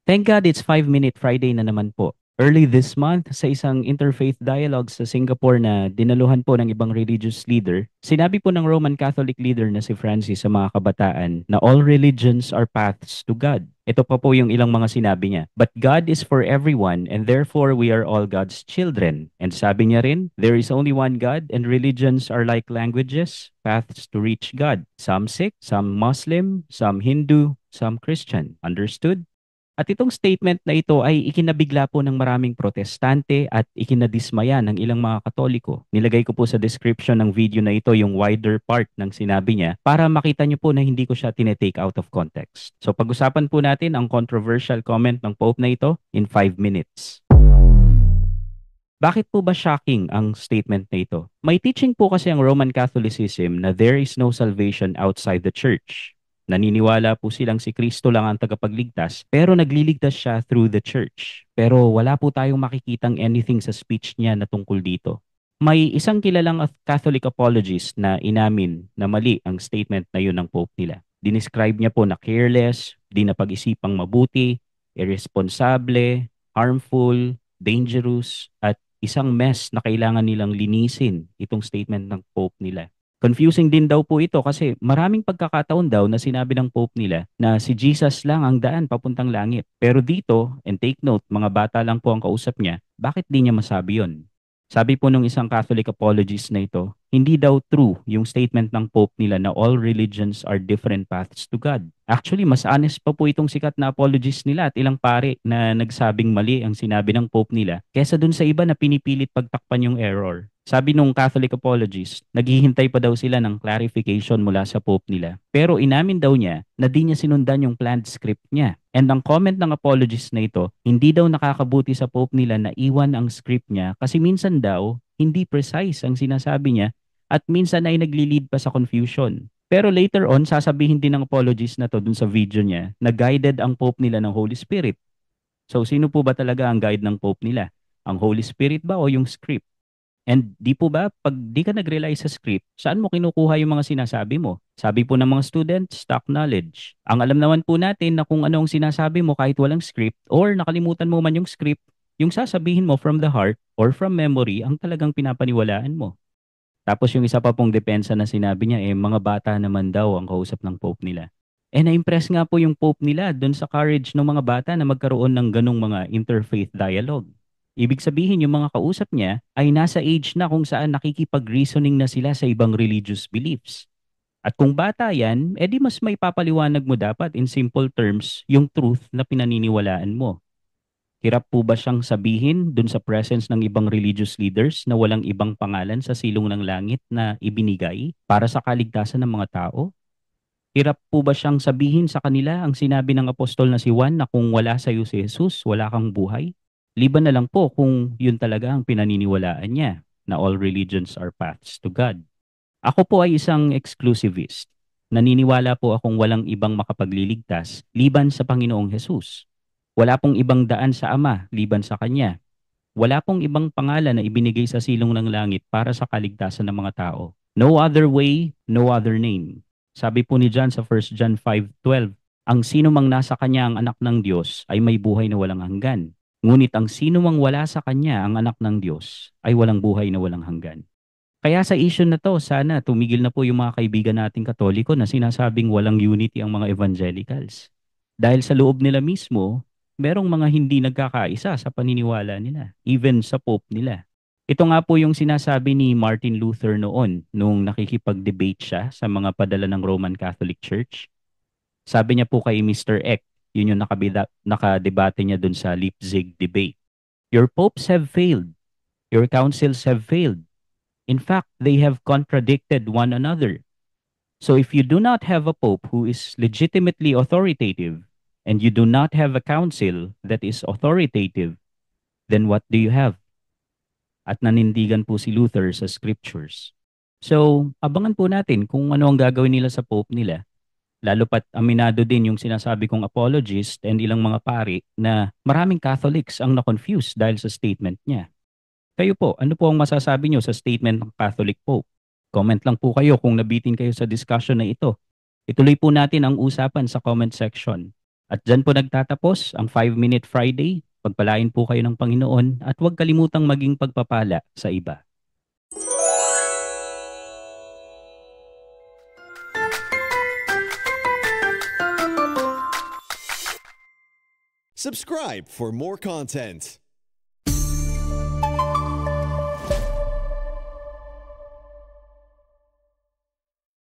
Thank God it's 5-Minute Friday na naman po. Early this month, sa isang interfaith dialogue sa Singapore na dinaluhan po ng ibang religious leader, sinabi po ng Roman Catholic leader na si Francis sa mga kabataan na all religions are paths to God. Ito pa po yung ilang mga sinabi niya. But God is for everyone and therefore we are all God's children. And sabi niya rin, there is only one God and religions are like languages, paths to reach God. Some Sikh, some Muslim, some Hindu, some Christian. Understood? At itong statement na ito ay ikinabigla po ng maraming protestante at ikinadismaya ng ilang mga Katoliko. Nilagay ko po sa description ng video na ito yung wider part ng sinabi niya para makita niyo po na hindi ko siya tinetake out of context. So pag-usapan po natin ang controversial comment ng Pope na ito in 5 minutes. Bakit po ba shocking ang statement na ito? May teaching po kasi ang Roman Catholicism na there is no salvation outside the church. Naniniwala po silang si Kristo lang ang tagapagligtas, pero nagliligtas siya through the church. Pero wala po tayong makikitang anything sa speech niya na tungkol dito. May isang kilalang Catholic apologist na inamin na mali ang statement na yun ng Pope nila. Dinescribe niya po na careless, di napag-isipang mabuti, irresponsible, harmful, dangerous, at isang mess na kailangan nilang linisin itong statement ng Pope nila. Confusing din daw po ito kasi maraming pagkakataon daw na sinabi ng Pope nila na si Jesus lang ang daan papuntang langit. Pero dito, and take note, mga bata lang po ang kausap niya, bakit di niya masabi yon? Sabi po nung isang Catholic apologist na ito, hindi daw true yung statement ng Pope nila na all religions are different paths to God. Actually, mas honest pa po itong sikat na apologist nila at ilang pare na nagsabing mali ang sinabi ng Pope nila kesa dun sa iba na pinipilit pagtakpan yung error. Sabi nung Catholic apologist, naghihintay pa daw sila ng clarification mula sa Pope nila. Pero inamin daw niya na di niya sinundan yung planned script niya. And ang comment ng apologist na ito, hindi daw nakakabuti sa Pope nila na iwan ang script niya kasi minsan daw hindi precise ang sinasabi niya at minsan ay nagli-lead pa sa confusion. Pero later on, sasabihin din ng apologist na to dun sa video niya na guided ang Pope nila ng Holy Spirit. So sino po ba talaga ang guide ng Pope nila? Ang Holy Spirit ba o yung script? And di po ba, pag di ka nag-rely sa script, saan mo kinukuha yung mga sinasabi mo? Sabi po ng mga students, stock knowledge. Ang alam naman po natin na kung ano ang sinasabi mo kahit walang script or nakalimutan mo man yung script, yung sasabihin mo from the heart or from memory ang talagang pinapaniwalaan mo. Tapos yung isa pa pong depensa na sinabi niya, mga bata naman daw ang kausap ng Pope nila. Na-impress nga po yung Pope nila doon sa courage ng mga bata na magkaroon ng ganong mga interfaith dialogue. Ibig sabihin yung mga kausap niya ay nasa age na kung saan nakikipag-reasoning na sila sa ibang religious beliefs. At kung bata yan, edi mas may papaliwanag mo dapat in simple terms yung truth na pinaniniwalaan mo. Hirap po ba siyang sabihin dun sa presence ng ibang religious leaders na walang ibang pangalan sa silong ng langit na ibinigay para sa kaligtasan ng mga tao? Hirap po ba siyang sabihin sa kanila ang sinabi ng apostol na si Juan na kung wala sa iyo si Jesus, wala kang buhay? Liban na lang po kung yun talaga ang pinaniniwalaan niya na all religions are paths to God. Ako po ay isang exclusivist. Naniniwala po akong walang ibang makapagliligtas liban sa Panginoong Jesus. Wala pong ibang daan sa Ama liban sa Kanya. Wala pong ibang pangalan na ibinigay sa silong ng langit para sa kaligtasan ng mga tao. No other way, no other name. Sabi po ni John sa 1 John 5:12, ang sino mang nasa Kanya ang anak ng Diyos ay may buhay na walang hanggan. Ngunit ang sino mang wala sa Kanya ang anak ng Diyos ay walang buhay na walang hanggan. Kaya sa issue na to, sana tumigil na po yung mga kaibigan nating Katoliko na sinasabing walang unity ang mga evangelicals. Dahil sa loob nila mismo, merong mga hindi nagkakaisa sa paniniwala nila, even sa Pope nila. Ito nga po yung sinasabi ni Martin Luther noon nung nakikipag-debate siya sa mga padala ng Roman Catholic Church. Sabi niya po kay Mr. Eck, yun yung nakadebate niya dun sa Leipzig debate. Your popes have failed. Your councils have failed. In fact, they have contradicted one another. So if you do not have a pope who is legitimately authoritative, and you do not have a council that is authoritative, then what do you have? At nanindigan po si Luther sa scriptures. So, abangan po natin kung ano ang gagawin nila sa pope nila. Lalo pat aminado din yung sinasabi kong apologist and ilang mga pari na maraming Catholics ang na-confuse dahil sa statement niya. Kayo po, ano po ang masasabi nyo sa statement ng Catholic Pope? Comment lang po kayo kung nabitin kayo sa discussion na ito. Ituloy po natin ang usapan sa comment section. At dyan po nagtatapos ang 5 Minute Friday. Pagpalain po kayo ng Panginoon at huwag kalimutang maging pagpapala sa iba. Subscribe for more content.